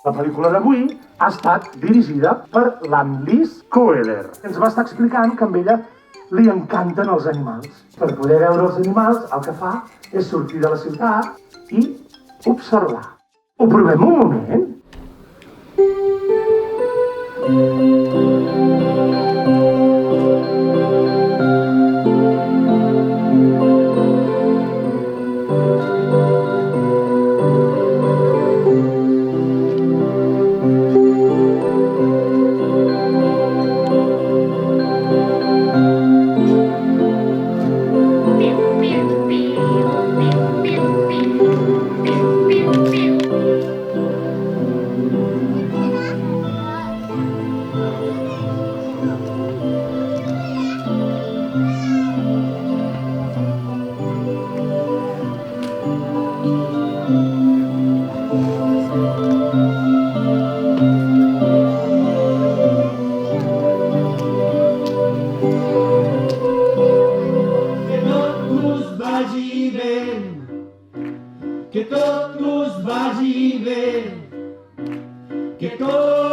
La pel·lícula d'avui ha estat dirigida per l'Annelies Coeder. Ens va estar explicant que a ella li encanten els animals. Per poder veure els animals, el que fa és sortir de la ciutat i observar. Ho provem un moment? Que tot us vagi bé, que tot